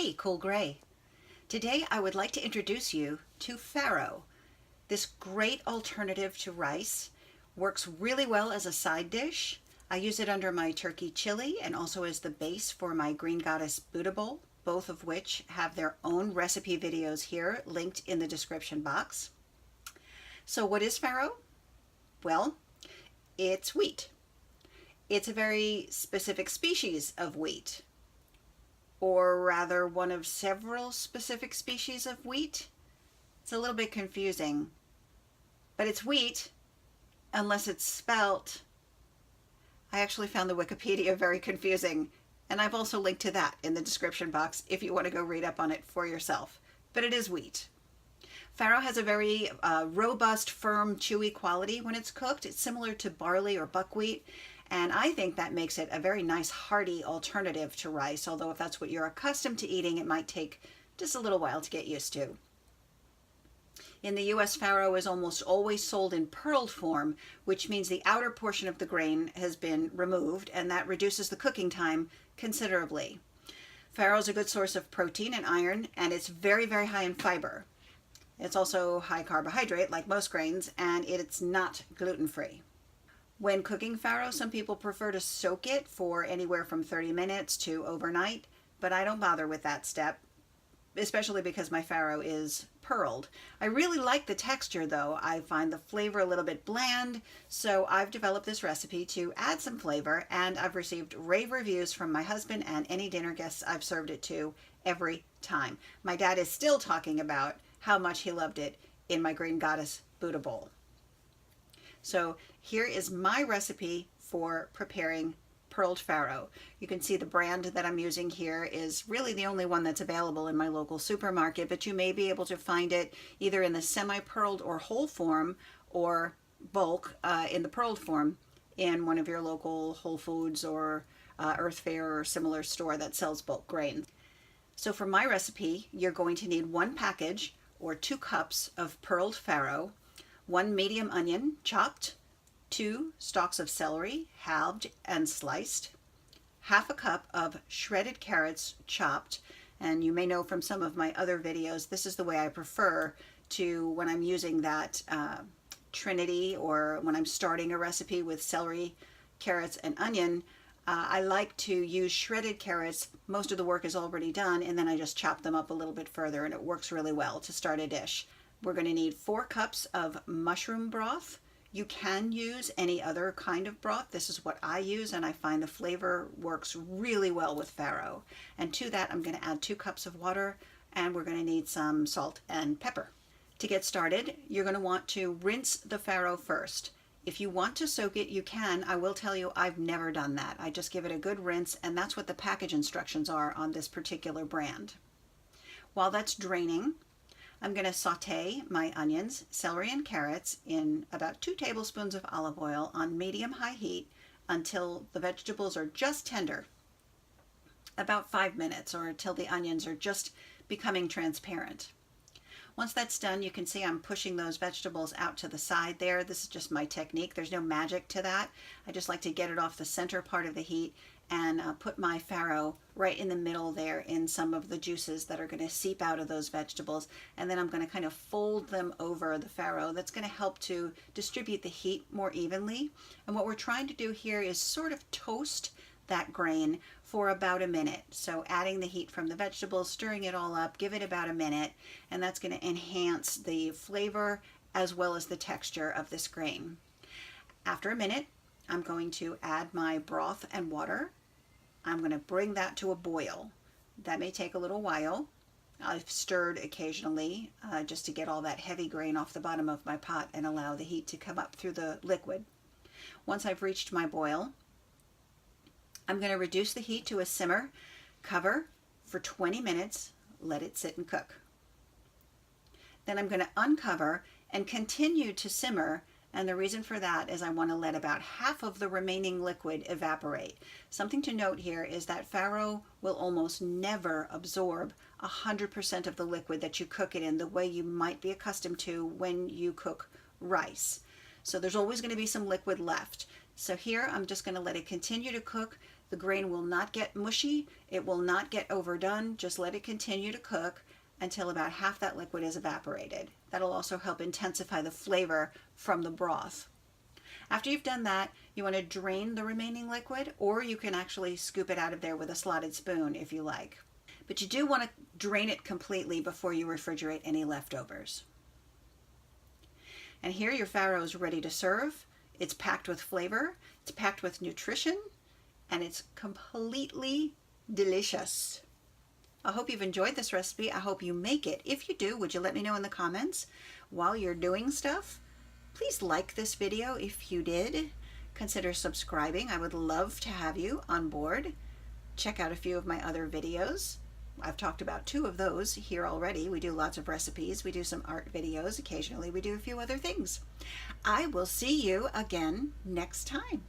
Hey, Cool Gray. Today I would like to introduce you to farro. This great alternative to rice works really well as a side dish. I use it under my turkey chili and also as the base for my green goddess Buddha bowl, both of which have their own recipe videos here linked in the description box. So what is farro? Well, it's wheat. It's a very specific species of wheat, or rather one of several specific species of wheat. It's a little bit confusing, but it's wheat unless it's spelt. I actually found the Wikipedia very confusing, and I've also linked to that in the description box if you want to go read up on it for yourself. But it is wheat. Farro has a very robust, firm, chewy quality when it's cooked. It's similar to barley or buckwheat, and I think that makes it a very nice, hearty alternative to rice, although if that's what you're accustomed to eating, it might take just a little while to get used to. In the US, farro is almost always sold in pearled form, which means the outer portion of the grain has been removed, and that reduces the cooking time considerably. Farro is a good source of protein and iron, and it's very, very high in fiber. It's also high carbohydrate, like most grains, and it's not gluten-free. When cooking farro, some people prefer to soak it for anywhere from 30 minutes to overnight, but I don't bother with that step, especially because my farro is pearled. I really like the texture though. I find the flavor a little bit bland, so I've developed this recipe to add some flavor, and I've received rave reviews from my husband and any dinner guests I've served it to every time. My dad is still talking about how much he loved it in my Green Goddess Buddha bowl. So here is my recipe for preparing pearled farro. You can see the brand that I'm using here is really the only one that's available in my local supermarket, but you may be able to find it either in the semi-pearled or whole form, or bulk in the pearled form in one of your local Whole Foods or Earth Fare or similar store that sells bulk grain. So for my recipe, you're going to need 1 package or 2 cups of pearled farro, 1 medium onion chopped, 2 stalks of celery halved and sliced, half a cup of shredded carrots chopped, and you may know from some of my other videos, this is the way I prefer to when I'm using that trinity, or when I'm starting a recipe with celery, carrots, and onion. I like to use shredded carrots. Most of the work is already done, and then I just chop them up a little bit further, and it works really well to start a dish. We're going to need 4 cups of mushroom broth. You can use any other kind of broth. This is what I use, and I find the flavor works really well with farro. And to that, I'm going to add 2 cups of water, and we're going to need some salt and pepper. To get started, you're going to want to rinse the farro first. If you want to soak it, you can. I will tell you, I've never done that. I just give it a good rinse, and that's what the package instructions are on this particular brand. While that's draining, I'm going to saute my onions, celery, and carrots in about 2 tablespoons of olive oil on medium-high heat until the vegetables are just tender, about 5 minutes, or until the onions are just becoming transparent. Once that's done, you can see I'm pushing those vegetables out to the side there. This is just my technique. There's no magic to that. I just like to get it off the center part of the heat and put my farro right in the middle there in some of the juices that are going to seep out of those vegetables. And then I'm going to kind of fold them over the farro. That's going to help to distribute the heat more evenly. And what we're trying to do here is sort of toast that grain for about a minute. So adding the heat from the vegetables, stirring it all up, give it about a minute, and that's going to enhance the flavor as well as the texture of this grain. After a minute, I'm going to add my broth and water. I'm going to bring that to a boil. That may take a little while. I've stirred occasionally just to get all that heavy grain off the bottom of my pot and allow the heat to come up through the liquid. Once I've reached my boil, I'm going to reduce the heat to a simmer, cover for 20 minutes, let it sit and cook. Then I'm going to uncover and continue to simmer, and the reason for that is I want to let about half of the remaining liquid evaporate. Something to note here is that farro will almost never absorb 100% of the liquid that you cook it in the way you might be accustomed to when you cook rice. So there's always going to be some liquid left. So here I'm just going to let it continue to cook The grain will not get mushy. It will not get overdone. Just let it continue to cook until about half that liquid is evaporated. That'll also help intensify the flavor from the broth. After you've done that, you want to drain the remaining liquid, or you can actually scoop it out of there with a slotted spoon if you like. But you do want to drain it completely before you refrigerate any leftovers. And here your farro is ready to serve. It's packed with flavor, it's packed with nutrition, and it's completely delicious. I hope you've enjoyed this recipe. I hope you make it. If you do, would you let me know in the comments while you're doing stuff? Please like this video if you did. Consider subscribing. I would love to have you on board. Check out a few of my other videos. I've talked about 2 of those here already. We do lots of recipes. We do some art videos. Occasionally we do a few other things. I will see you again next time.